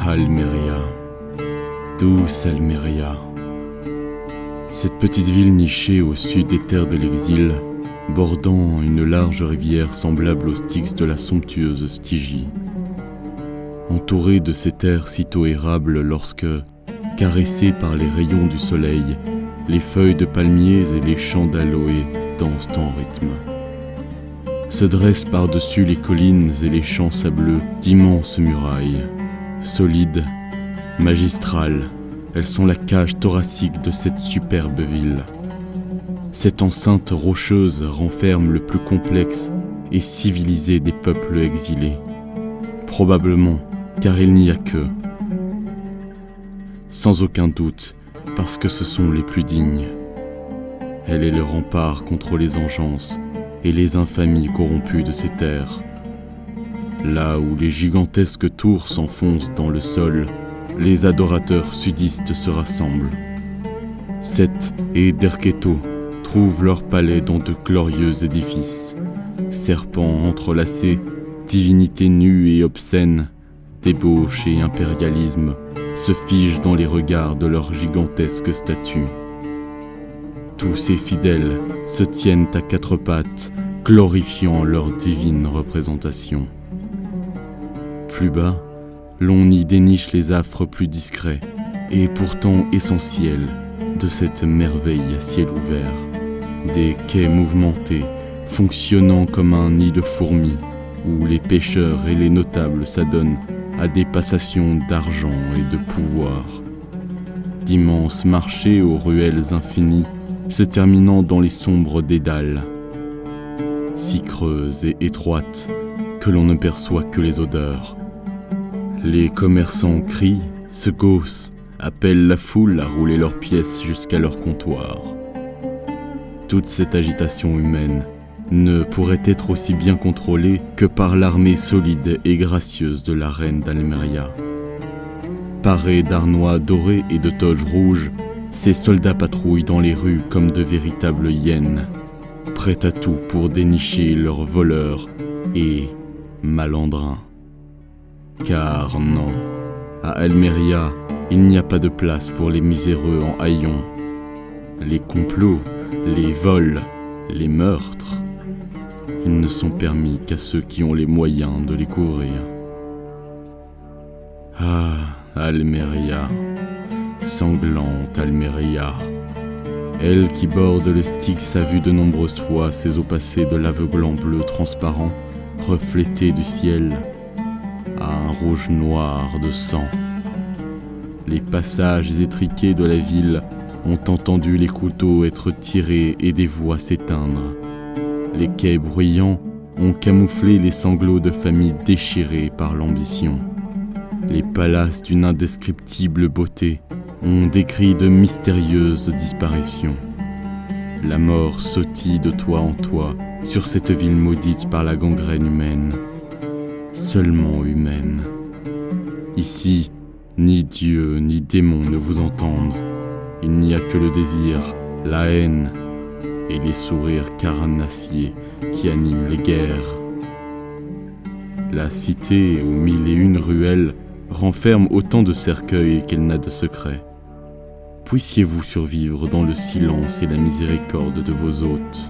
Almeria, douce Almeria. Cette petite ville nichée au sud des terres de l'exil, bordant une large rivière semblable aux Styx de la somptueuse Stygie. Entourée de ces terres sitôt érables lorsque, caressées par les rayons du soleil, les feuilles de palmiers et les champs d'aloe dansent en rythme. Se dressent par-dessus les collines et les champs sableux d'immenses murailles. Solides, magistrales, elles sont la cage thoracique de cette superbe ville. Cette enceinte rocheuse renferme le plus complexe et civilisé des peuples exilés. Probablement car il n'y a qu'eux. Sans aucun doute, parce que ce sont les plus dignes. Elle est le rempart contre les engences et les infamies corrompues de ces terres. Là où les gigantesques tours s'enfoncent dans le sol, les adorateurs sudistes se rassemblent. Seth et Derketo trouvent leur palais dans de glorieux édifices. Serpents entrelacés, divinités nues et obscènes, débauche et impérialisme se figent dans les regards de leurs gigantesques statues. Tous ces fidèles se tiennent à quatre pattes, glorifiant leur divine représentation. Plus bas, l'on y déniche les affres plus discrets et pourtant essentiels de cette merveille à ciel ouvert. Des quais mouvementés, fonctionnant comme un nid de fourmis, où les pêcheurs et les notables s'adonnent à des passations d'argent et de pouvoir. D'immenses marchés aux ruelles infinies, se terminant dans les sombres dédales, si creuses et étroites que l'on ne perçoit que les odeurs. Les commerçants crient, se gaussent, appellent la foule à rouler leurs pièces jusqu'à leur comptoir. Toute cette agitation humaine ne pourrait être aussi bien contrôlée que par l'armée solide et gracieuse de la reine d'Almeria. Parés d'arnois dorés et de toges rouges, ces soldats patrouillent dans les rues comme de véritables hyènes, prêts à tout pour dénicher leurs voleurs et malandrins. Car non, à Almeria, il n'y a pas de place pour les miséreux en haillons. Les complots, les vols, les meurtres, ils ne sont permis qu'à ceux qui ont les moyens de les couvrir. Ah, Almeria, sanglante Almeria, elle qui borde le Styx a vu de nombreuses fois ses eaux passer de l'aveuglant bleu transparent, reflété du ciel, à un rouge noir de sang. Les passages étriqués de la ville ont entendu les couteaux être tirés et des voix s'éteindre. Les quais bruyants ont camouflé les sanglots de familles déchirées par l'ambition. Les palaces d'une indescriptible beauté ont décrit de mystérieuses disparitions. La mort sautille de toit en toit sur cette ville maudite par la gangrène humaine. Seulement humaine. Ici, ni Dieu ni démon ne vous entendent. Il n'y a que le désir, la haine et les sourires carnassiers qui animent les guerres. La cité aux 1001 ruelles renferme autant de cercueils qu'elle n'a de secrets. Puissiez-vous survivre dans le silence et la miséricorde de vos hôtes.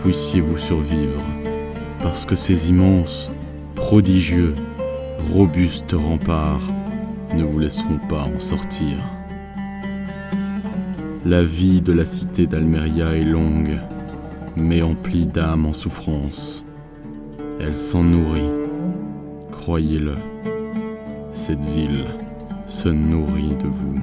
Puissiez-vous survivre, parce que ces immenses, prodigieux, robustes remparts ne vous laisseront pas en sortir. La vie de la cité d'Almeria est longue, mais emplie d'âmes en souffrance. Elle s'en nourrit, croyez-le. Cette ville se nourrit de vous.